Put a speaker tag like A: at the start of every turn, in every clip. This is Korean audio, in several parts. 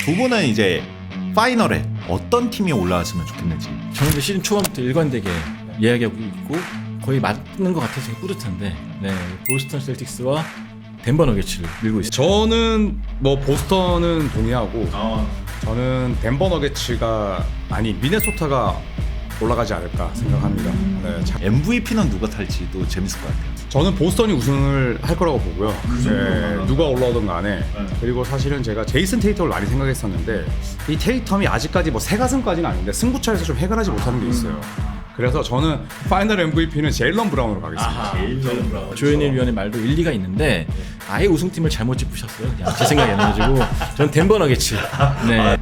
A: 두 분은 이제 파이널에 어떤 팀이 올라왔으면 좋겠는지.
B: 저는 이제 시즌 초반부터 일관되게 이야기하고 있고 거의 맞는 것 같아서 되게 뿌듯한데, 네, 보스턴 셀틱스와 덴버 너게츠를 밀고 있어요.
C: 저는 뭐 보스턴은 동의하고 저는 덴버 너게츠가 아니 미네소타가 올라가지 않을까 생각합니다. 네,
A: MVP는 누가 탈지도 재밌을 것 같아요.
C: 저는 보스턴이 우승을 할 거라고 보고요. 네, 누가 올라오든 간에. 그리고 사실은 제가 제이슨 테이텀을 많이 생각했었는데 이 테이텀이 아직까지 뭐 새가슴까지는 아닌데 승부차에서 좀 해결하지 못하는 게 있어요. 그래서 저는 파이널 MVP는 제일런 브라운으로 가겠습니다.
B: 조현일 위원의 말도 일리가 있는데 아예 우승팀을 잘못 짚으셨어요. 그냥 제 생각이 안 나가지고 저는 덴버 너게츠. 네.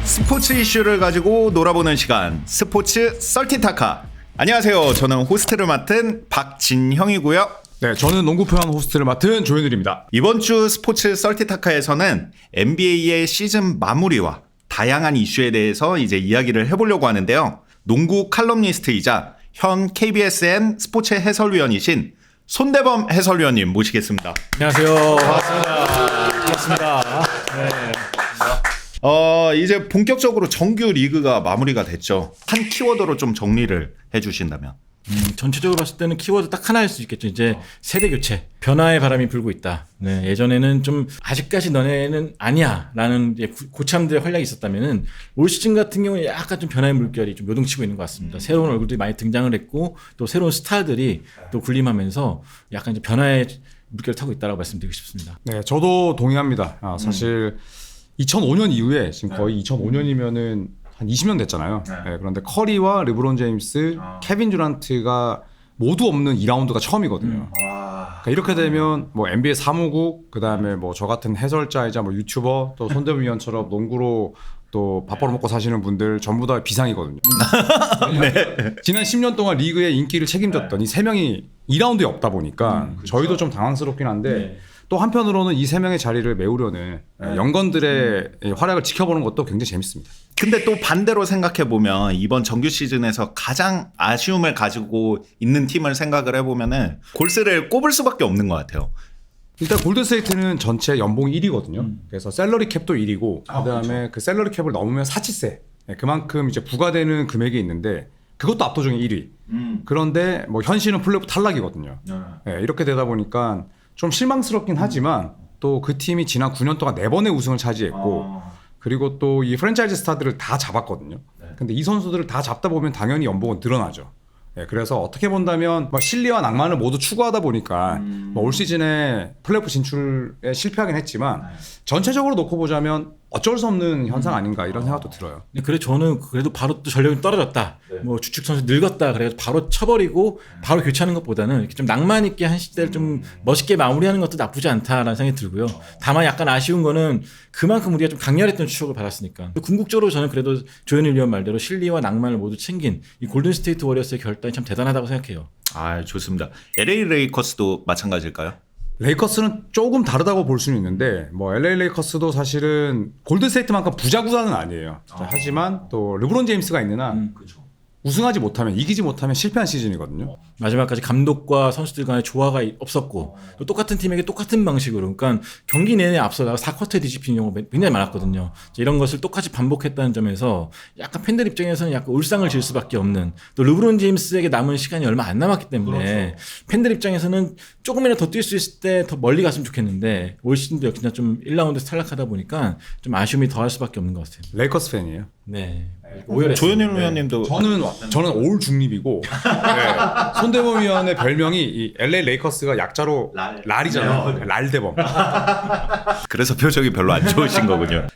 A: 스포츠 이슈를 가지고 놀아보는 시간, 스포츠 썰티타카. 안녕하세요. 저는 호스트를 맡은 박진형이고요.
C: 네, 저는 농구 표현 호스트를 맡은 조현일입니다.
A: 이번 주 스포츠 썰티타카에서는 NBA의 시즌 마무리와 다양한 이슈에 대해서 이제 이야기를 해보려고 하는데요. 농구 칼럼니스트이자 현 KBSN 스포츠 해설위원이신 손대범 해설위원님 모시겠습니다.
B: 안녕하세요. 반갑습니다. 네.
A: 이제 본격적으로 정규 리그가 마무리가 됐죠. 한 키워드로 좀 정리를 해주신다면.
B: 전체적으로 봤을 때는 키워드 딱 하나일 수 있겠죠. 이제 세대 교체, 변화의 바람이 불고 있다. 네, 예전에는 좀 아직까지 너네는 아니야라는 이제 고참들의 활약이 있었다면은 올 시즌 같은 경우에 약간 좀 변화의 물결이 좀 요동치고 있는 것 같습니다. 새로운 얼굴들이 많이 등장을 했고 또 새로운 스타들이 또 군림하면서 약간 이제 변화의 물결을 타고 있다라고 말씀드리고 싶습니다.
C: 네, 저도 동의합니다. 사실 2005년 이후에 지금 거의 2005년이면은 한 20년 됐잖아요. 네, 그런데 커리와 르브론 제임스, 케빈 듀란트가 모두 없는 2라운드가 처음이거든요. 그러니까 이렇게 되면 뭐 NBA 사무국, 그다음에 뭐 저 같은 해설자이자 뭐 유튜버, 또 손대범 위원처럼 농구로 또 밥 벌어 먹고 사시는 분들 전부 다 비상이거든요. 네. 지난 10년 동안 리그의 인기를 책임졌던 이 세 명이 2라운드에 없다 보니까 저희도 좀 당황스럽긴 한데 또 한편으로는 이 세 명의 자리를 메우려는 영건들의 활약을 지켜보는 것도 굉장히 재밌습니다.
A: 근데 또 반대로 생각해보면 이번 정규 시즌에서 가장 아쉬움을 가지고 있는 팀을 생각을 해보면은 골스를 꼽을 수밖에 없는 것 같아요.
C: 일단 골든스테이트는 전체 연봉 1위거든요. 그래서 셀러리 캡도 1위고 그다음에
A: 그렇죠.
C: 그 셀러리 캡을 넘으면 사치세. 그만큼 이제 부과되는 금액이 있는데 그것도 압도적인 1위. 그런데 뭐 현실은 플레이오프 탈락이거든요. 네, 이렇게 되다 보니까 좀 실망스럽긴 하지만 또 그 팀이 지난 9년 동안 4번의 우승을 차지했고 그리고 또 이 프랜차이즈 스타들을 다 잡았거든요. 근데 이 선수들을 다 잡다 보면 당연히 연봉은 늘어나죠. 네, 그래서 어떻게 본다면 뭐 실리와 낭만을 모두 추구하다 보니까 뭐올 시즌에 플레이오프 진출에 실패하긴 했지만 전체적으로 놓고 보자면 어쩔 수 없는 현상 아닌가 이런 생각도 들어요.
B: 그래 저는 그래도 바로 또 전력이 떨어졌다. 뭐 주축 선수 늙었다. 그래서 바로 쳐버리고 바로 교체하는 것보다는 이렇게 좀 낭만 있게 한 시대를 좀 멋있게 마무리하는 것도 나쁘지 않다라는 생각이 들고요. 다만 약간 아쉬운 거는 그만큼 우리가 좀 강렬했던 추억을 받았으니까. 궁극적으로 저는 그래도 조현일 위원 말대로 실리와 낭만을 모두 챙긴 이 골든스테이트 워리어스의 결단이 참 대단하다고 생각해요.
A: 아, 좋습니다. LA 레이커스도 마찬가지일까요?
C: 레이커스는 조금 다르다고 볼 수는 있는데 뭐 LA 레이커스도 사실은 골든스테이트만큼 부자 구단은 아니에요. 하지만 또 르브론 제임스가 있는 한 우승하지 못하면 이기지 못하면 실패한 시즌이거든요.
B: 마지막까지 감독과 선수들 간의 조화가 없었고 또 똑같은 팀에게 똑같은 방식으로 그러니까 경기 내내 앞서다가 4쿼터에 뒤집히는 경우가 굉장히 많았거든요. 이런 것을 똑같이 반복했다는 점에서 약간 팬들 입장에서는 약간 울상을 질 수밖에 없는 또 르브론 제임스에게 남은 시간이 얼마 안 남았기 때문에 팬들 입장에서는 조금이라도 더 뛸 수 있을 때 더 멀리 갔으면 좋겠는데 올 시즌도 역시나 좀 1라운드에서 탈락하다 보니까 좀 아쉬움이 더할 수밖에 없는 것 같아요.
C: 레이커스 팬이에요.
B: 네. 오열했어요.
A: 조현일 위원님도
C: 저는 올 중립이고 네. 손대범 위원의 별명이 이 LA 레이커스가 약자로 랄이잖아요. 랄대범.
A: 그래서 표정이 별로 안 좋으신 거군요.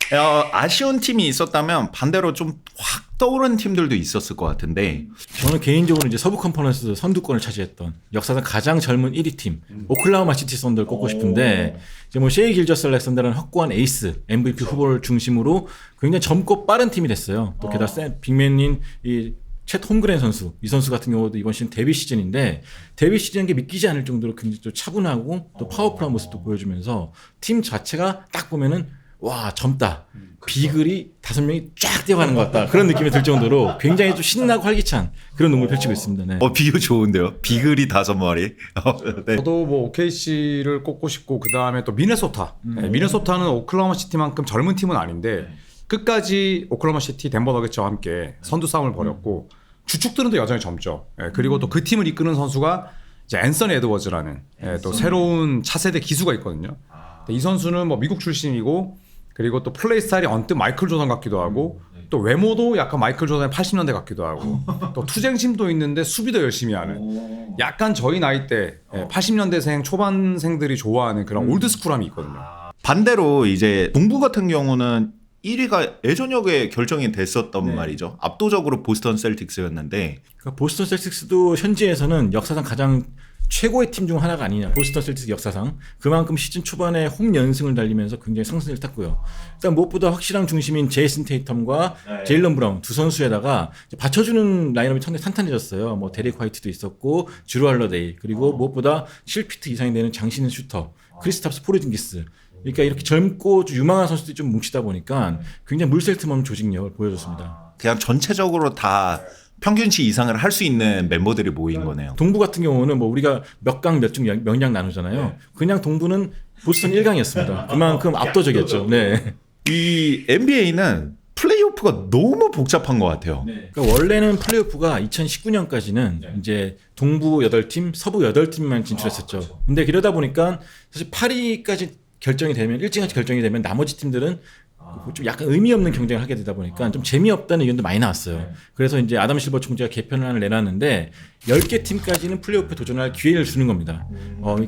A: 아쉬운 팀이 있었다면 반대로 좀 확 떠오르는 팀들도 있었을 것 같은데
B: 저는 개인적으로 이제 서부 컨퍼런스 선두권을 차지했던 역사상 가장 젊은 1위 팀 오클라호마 시티 썬더를 꼽고 싶은데 이제 뭐 셰이 길저스 알렉산더라는 확고한 에이스 MVP 후보를 중심으로 굉장히 젊고 빠른 팀이 됐어요. 또 게다가 빅맨인 이 챗 홈그랜 선수, 이 선수 같은 경우도 이번 시즌 데뷔 시즌인데 데뷔 시즌인 게 믿기지 않을 정도로 굉장히 또 차분하고 또 파워풀한 모습도 보여주면서 팀 자체가 딱 보면은 와 젊다. 비글이 5명이 쫙 뛰어가는 것 같다. 그런 느낌이 들 정도로 굉장히 좀 신나고 활기찬 그런 농구를 펼치고 있습니다. 네.
A: 비유 좋은데요. 비글이 5마리. 네.
C: 저도 뭐 OKC를 꼽고 싶고 그 다음에 또 미네소타. 네, 미네소타는 오클라호마 시티만큼 젊은 팀은 아닌데 끝까지 오클라호마 시티 덴버 너겟츠와 함께 선두 싸움을 벌였고 주축들은 또 여전히 젊죠. 네, 그리고 또 그 팀을 이끄는 선수가 이제 앤서니 에드워즈라는 또 새로운 차세대 기수가 있거든요. 이 선수는 뭐 미국 출신이고 그리고 또 플레이 스타일이 언뜻 마이클 조던 같기도 하고 또 외모도 약간 마이클 조던의 80년대 같기도 하고 또 투쟁심도 있는데 수비도 열심히 하는 약간 저희 나이 때 80년대생 초반생들이 좋아하는 그런 올드스쿨함이 있거든요.
A: 반대로 이제 동부 같은 경우는 1위가 예전역에 결정이 됐었던 말이죠. 압도적으로 보스턴 셀틱스였는데
B: 그러니까 보스턴 셀틱스도 현지에서는 역사상 가장 최고의 팀 중 하나가 아니냐. 보스턴 셀틱스 역사상 그만큼 시즌 초반에 홈 연승을 달리면서 굉장히 상승을 탔고요. 일단 무엇보다 확실한 중심인 제이슨 테이텀과 제일런 브라운 두 선수에다가 받쳐주는 라인업이 상당히 탄탄해졌어요. 뭐 데릭 화이트도 있었고 주루 할러데이 그리고 무엇보다 7피트 이상이 되는 장신인 슈터 크리스탑스 포르징기스. 그러니까 이렇게 젊고 유망한 선수들이 좀 뭉치다 보니까 굉장히 물샐 틈 없는 조직력을 보여줬습니다.
A: 그냥 전체적으로 다 평균치 이상을 할 수 있는 멤버들이 모인 거네요.
B: 동부 같은 경우는 뭐 우리가 몇 강 몇 중 명량 나누잖아요. 그냥 동부는 보스턴 1강이었습니다. 그만큼 압도적이었죠. 네.
A: 이 NBA는 플레이오프가 너무 복잡한 것 같아요.
B: 그러니까 원래는 플레이오프가 2019년까지는 이제 동부 8팀, 서부 8팀만 진출했었죠. 근데 그러다 보니까 사실 8위까지 결정이 되면 일찌감치 결정이 되면 나머지 팀들은 좀 약간 의미 없는 경쟁을 하게 되다 보니까 좀 재미없다는 의견도 많이 나왔어요. 그래서 이제 아담 실버 총재가 개편안을 내놨는데 10개 팀까지는 플레이오프에 도전할 기회를 주는 겁니다.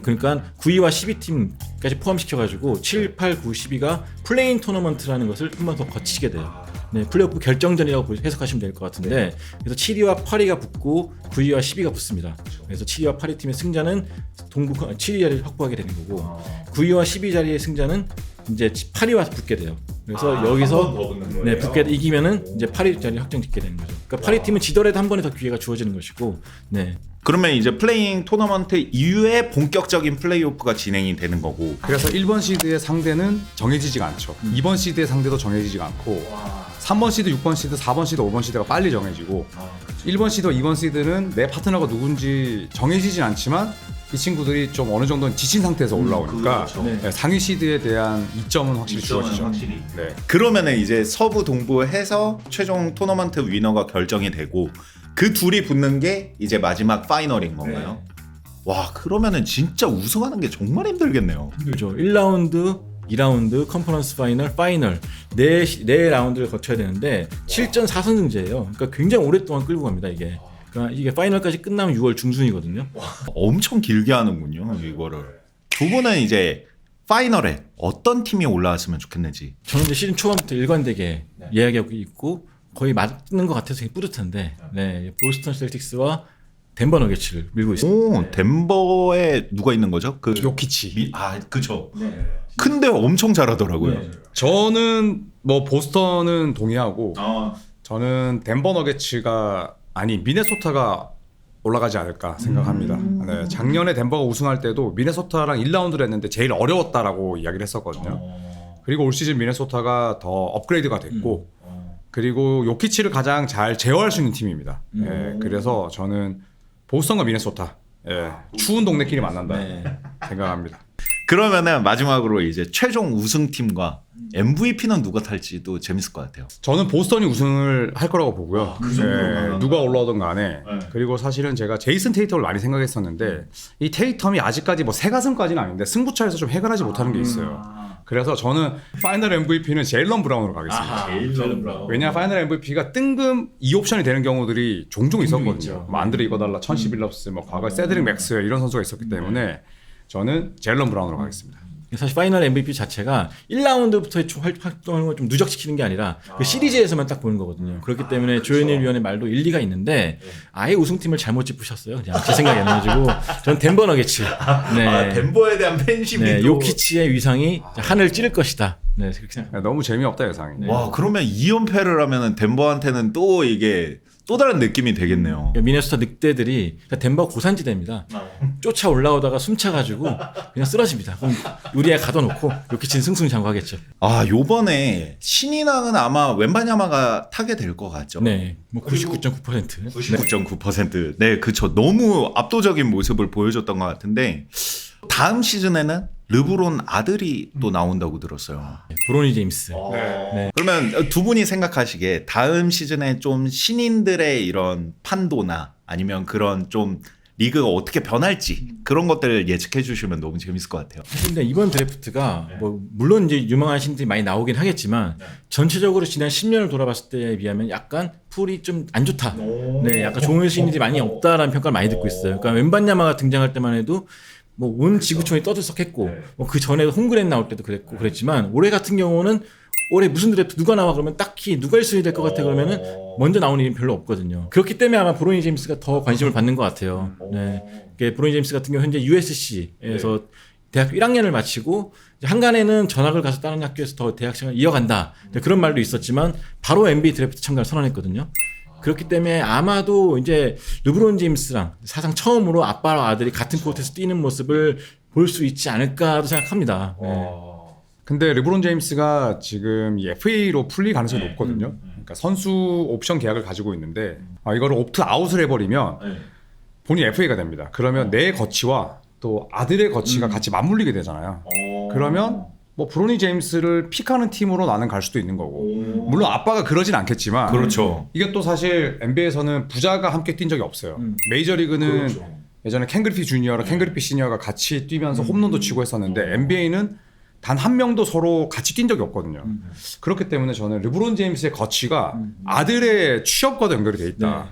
B: 그러니까 9위와 12팀까지 포함시켜가지고 7, 8, 9, 10위가 플레인 토너먼트라는 것을 한 번 더 거치게 돼요. 네, 플레이오프 결정전이라고 해석하시면 될 것 같은데 그래서 7위와 8위가 붙고 9위와 10위가 붙습니다. 그래서 7위와 8위 팀의 승자는 동부 7위 자리를 확보하게 되는 거고 9위와 10위 자리의 승자는 이제 8위와 붙게 돼요. 그래서 여기서 붙게 이기면은 이제 8위 자리 확정짓게 되는 거죠. 그러니까 8위 팀은 지더라도 한 번에 더 기회가 주어지는 것이고, 네.
A: 그러면 이제 플레잉 토너먼트 이후에 본격적인 플레이오프가 진행이 되는 거고.
C: 그래서 1번 시드의 상대는 정해지지가 않죠. 2번 시드의 상대도 정해지지가 않고 3번 시드, 6번 시드, 4번 시드, 5번 시드가 빨리 정해지고 1번 시드, 2번 시드는 내 파트너가 누군지 정해지진 않지만 이 친구들이 좀 어느 정도는 지친 상태에서 올라오니까 네, 상위 시드에 대한 이점은 확실히 주어지죠. 네.
A: 그러면은 이제 서부 동부 해서 최종 토너먼트 위너가 결정이 되고 그 둘이 붙는 게 이제 마지막 파이널인 건가요? 와, 그러면은 진짜 우승하는 게 정말 힘들겠네요.
B: 그렇죠. 1라운드, 2라운드, 컨퍼런스 파이널 네 라운드를 거쳐야 되는데 7전 4승제예요. 그러니까 굉장히 오랫동안 끌고 갑니다, 이게. 그러니까 이게 파이널까지 끝나면 6월 중순이거든요.
A: 엄청 길게 하는군요, 이거를. 두 분은 이제 파이널에 어떤 팀이 올라왔으면 좋겠는지.
B: 저는 이제 시즌 초반부터 일관되게 이야기하고 있고 거의 맞는 것 같아서 되게 뿌듯한데 네, 보스턴 셀틱스와 덴버 너겟츠를 밀고 있습니다.
A: 오, 덴버에 누가 있는 거죠? 그
C: 요키치.
A: 그죠. 근데 엄청 잘하더라고요.
C: 저는 뭐 보스턴은 동의하고 저는 덴버 너겟츠가 아니 미네소타가 올라가지 않을까 생각합니다. 네, 작년에 덴버가 우승할 때도 미네소타랑 1라운드를 했는데 제일 어려웠다라고 이야기를 했었거든요. 그리고 올 시즌 미네소타가 더 업그레이드가 됐고 그리고 요키치를 가장 잘 제어할 수 있는 팀입니다. 예, 그래서 저는 보스턴과 미네소타 추운 동네끼리 만난다 생각합니다.
A: 그러면은 마지막으로 이제 최종 우승팀과 MVP는 누가 탈지도 재밌을 것 같아요.
C: 저는 보스턴이 우승을 할 거라고 보고요. 누가 올라오든 간에. 그리고 사실은 제가 제이슨 테이텀을 많이 생각했었는데 이 테이텀이 아직까지 뭐 세가승까지는 아닌데 승부차에서 좀 해결하지 못하는 게 있어요. 그래서 저는 파이널 MVP는 제일런 브라운으로 가겠습니다. 왜냐 파이널 MVP가 뜬금 2옵션이 되는 경우들이 종종 있었거든요. 뭐 안드레 이거달라, 1011럽스, 뭐 과거에 세드릭 맥스웰 이런 선수가 있었기 때문에 저는 제일런 브라운으로 가겠습니다.
B: 사실 파이널 MVP 자체가 1라운드부터의 활동을 좀 누적시키는 게 아니라 그 시리즈에서만 딱 보는 거거든요. 그렇기 때문에 조현일 위원의 말도 일리가 있는데 아예 우승팀을 잘못 짚으셨어요. 그냥 제 생각이 안 나가지고 저는 덴버 너겟츠. 네.
A: 덴버에 대한 팬심이
B: 네, 요키치의 위상이 하늘을 찌를 것이다. 네, 그렇게 생각합니다.
C: 너무 재미없다 예상이.
A: 와, 그러면 2연패를 하면은 덴버한테는 또 이게 또 다른 느낌이 되겠네요.
B: 미네소타 늑대들이 덴버 고산지대입니다. 쫓아 올라오다가 숨차가지고 그냥 쓰러집니다. 그럼 유리에 가둬놓고 요키치는 승승장구하겠죠.
A: 아, 요번에 신인왕은 아마 웬바냐마가 타게 될 것 같죠.
B: 네, 뭐 99.9%.
A: 99.9%. 네, 그쵸. 너무 압도적인 모습을 보여줬던 것 같은데 다음 시즌에는 르브론 아들이 또 나온다고 들었어요.
B: 브로니 제임스. 네.
A: 그러면 두 분이 생각하시기에 다음 시즌에 좀 신인들의 이런 판도나 아니면 그런 좀 리그가 어떻게 변할지 그런 것들을 예측해 주시면 너무 재밌을 것 같아요.
B: 근데 이번 드래프트가 뭐 물론 이제 유명한 신들이 많이 나오긴 하겠지만 전체적으로 지난 10년을 돌아봤을 때에 비하면 약간 풀이 좀 안 좋다. 네, 약간 좋은 신들이 많이 없다라는 평가를 많이 듣고 있어요. 그러니까 웬반야마가 등장할 때만 해도 뭐 온 지구촌이 떠들썩했고 뭐 그 전에도 홈그랜 나올 때도 그랬고 그랬지만 올해 같은 경우는 올해 무슨 드래프트 누가 나와 그러면 딱히 누가 1순위 될 것 같아 그러면은 먼저 나오는 이름이 별로 없거든요. 그렇기 때문에 아마 브로니 제임스가 더 관심을 받는 것 같아요. 네. 브로니 제임스 같은 경우 현재 USC에서 대학교 1학년을 마치고 이제 한간에는 전학을 가서 다른 학교에서 더 대학 생활을 이어간다. 그런 말도 있었지만 바로 NBA 드래프트 참가를 선언했거든요. 그렇기 때문에 아마도 이제 르브론 제임스랑 사상 처음으로 아빠와 아들이 같은 코트에서 뛰는 모습을 볼 수 있지 않을까도 생각합니다. 네.
C: 근데 르브론 제임스가 지금 이 FA로 풀릴 가능성이 높거든요. 그러니까 선수 옵션 계약을 가지고 있는데 이거를 옵트 아웃을 해버리면 본인 FA가 됩니다. 그러면 내 거치와 또 아들의 거치가 같이 맞물리게 되잖아요. 그러면 뭐 브로니 제임스를 픽하는 팀으로 나는 갈 수도 있는 거고 물론 아빠가 그러진 않겠지만
A: 그렇죠.
C: 이게 또 사실 NBA에서는 부자가 함께 뛴 적이 없어요. 메이저리그는 예전에 켄 그리피 주니어랑 켄 그리피 시니어가 같이 뛰면서 홈런도 치고 했었는데 NBA는 단 한 명도 서로 같이 뛴 적이 없거든요. 그렇기 때문에 저는 르브론 제임스의 거치가 아들의 취업과도 연결이 돼 있다.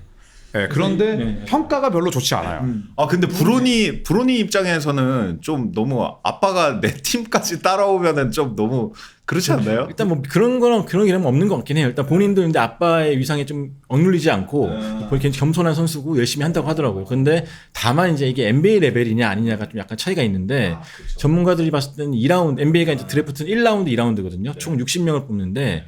C: 네, 그런데 평가가 별로 좋지 않아요.
A: 아, 근데 브로니 입장에서는 좀 너무 아빠가 내 팀까지 따라오면은 좀 너무 그렇지 않나요?
B: 일단 뭐 그런 거랑 그런 이름은 없는 것 같긴 해요. 일단 본인도 이제 아빠의 위상에 좀 억눌리지 않고 굉장히 겸손한 선수고 열심히 한다고 하더라고요. 근데 다만 이제 이게 NBA 레벨이냐 아니냐가 좀 약간 차이가 있는데 전문가들이 봤을 때는 2라운드 NBA가 이제 드래프트는 1라운드, 2라운드거든요. 총 60명을 뽑는데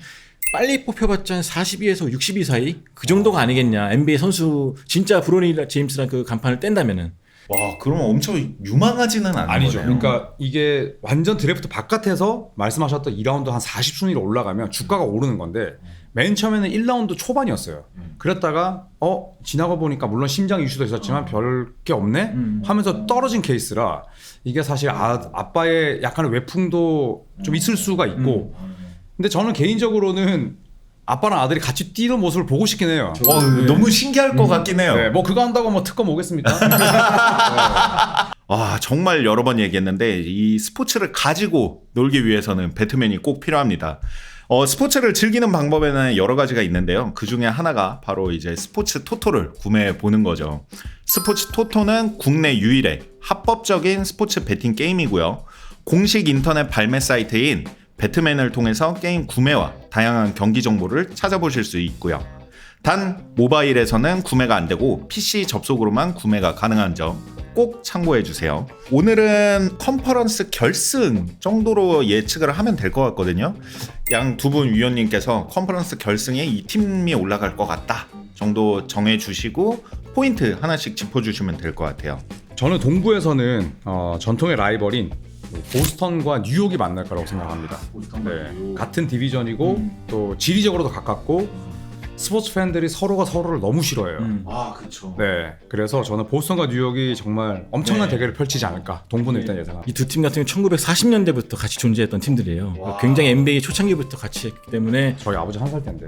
B: 빨리 뽑혀봤자 한 42에서 62 사이 그 정도가 아니겠냐. NBA 선수 진짜 브로니 제임스랑 그 간판을 뗀다면은.
A: 와, 그러면 엄청 유망하지는 않은
C: 아니죠.
A: 거네요.
C: 그러니까 이게 완전 드래프트 바깥에서 말씀하셨던 2라운드 한 40순위로 올라가면 주가가 오르는 건데 맨 처음에는 1라운드 초반이었어요. 그랬다가 지나가 보니까 물론 심장 이슈도 있었지만 별 게 없네 하면서 떨어진 케이스라 이게 사실 아빠의 약간의 외풍도 좀 있을 수가 있고 근데 저는 개인적으로는 아빠랑 아들이 같이 뛰는 모습을 보고 싶긴 해요.
A: 너무 신기할 것 같긴 해요.
C: 네, 뭐 그거 한다고 뭐 특검 오겠습니까?
A: 와, 정말 여러 번 얘기했는데 이 스포츠를 가지고 놀기 위해서는 배트맨이 꼭 필요합니다. 스포츠를 즐기는 방법에는 여러 가지가 있는데요. 그 중에 하나가 바로 이제 스포츠 토토를 구매해 보는 거죠. 스포츠 토토는 국내 유일의 합법적인 스포츠 베팅 게임이고요. 공식 인터넷 발매 사이트인 배트맨을 통해서 게임 구매와 다양한 경기 정보를 찾아보실 수 있고요. 단 모바일에서는 구매가 안 되고 PC 접속으로만 구매가 가능한 점 꼭 참고해 주세요. 오늘은 컨퍼런스 결승 정도로 예측을 하면 될 것 같거든요. 양 두 분 위원님께서 컨퍼런스 결승에 이 팀이 올라갈 것 같다 정도 정해 주시고 포인트 하나씩 짚어주시면 될 것 같아요.
C: 저는 동부에서는 전통의 라이벌인 보스턴과 뉴욕이 만날 거라고 생각합니다. 네, 같은 디비전이고 또 지리적으로도 가깝고 스포츠 팬들이 서로가 서로를 너무 싫어해요.
A: 아, 그렇죠.
C: 네, 그래서 저는 보스턴과 뉴욕이 정말 엄청난 대결을 펼치지 않을까. 동부는 일단 예상합니다.
B: 이 두 팀 같은 경우 1940년대부터 같이 존재했던 팀들이에요. 굉장히 NBA 초창기부터 같이 했기 때문에
C: 저희 아버지 1살 텐데.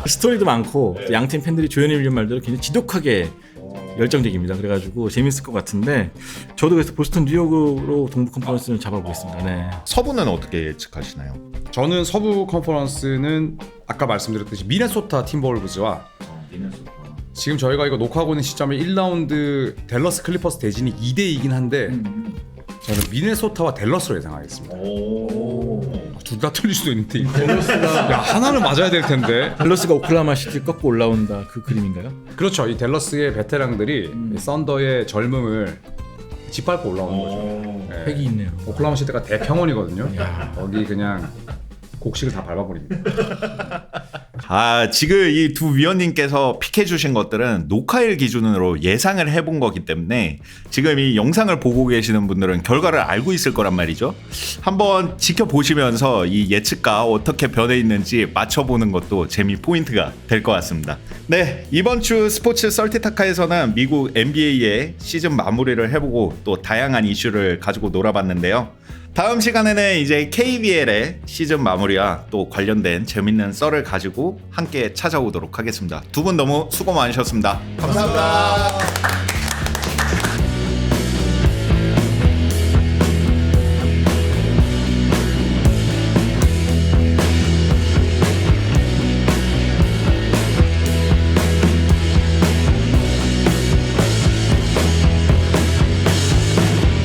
B: 스토리도 많고 양팀 팬들이 조현일 위원 말대로 굉장히 지독하게 열정적입니다. 그래가지고 재밌을 것 같은데 저도 그래서 보스턴 뉴욕으로 동부 컨퍼런스를 잡아보겠습니다. 네.
A: 서부는 어떻게 예측하시나요?
C: 저는 서부 컨퍼런스는 아까 말씀드렸듯이 미네소타 팀볼브즈와 지금 저희가 이거 녹화하고 있는 시점에 1라운드 댈러스 클리퍼스 대진이 2대2이긴 한데 저는 미네소타와 댈러스로 예상하겠습니다. 둘 다 틀릴 수도 있는데 야, 하나는 맞아야 될 텐데.
B: 댈러스가 오클라호마 시티를 꺾고 올라온다 그 그림인가요?
C: 그렇죠. 이 댈러스의 베테랑들이 이 썬더의 젊음을 짓밟고 올라오는 거죠. 네.
B: 획이 있네요.
C: 오클라호마 시티가 대평원이거든요. 거기 그냥 곡식을 다 밟아버립니다.
A: 지금 이 두 위원님께서 픽해 주신 것들은 녹화일 기준으로 예상을 해본 거기 때문에 지금 이 영상을 보고 계시는 분들은 결과를 알고 있을 거란 말이죠. 한번 지켜보시면서 이 예측가 어떻게 변해 있는지 맞춰보는 것도 재미 포인트가 될 것 같습니다. 네, 이번 주 스포츠 썰티타카에서는 미국 NBA의 시즌 마무리를 해보고 또 다양한 이슈를 가지고 놀아봤는데요. 다음 시간에는 이제 KBL의 시즌 마무리와 또 관련된 재밌는 썰을 가지고 함께 찾아오도록 하겠습니다. 두 분 너무 수고 많으셨습니다. 감사합니다.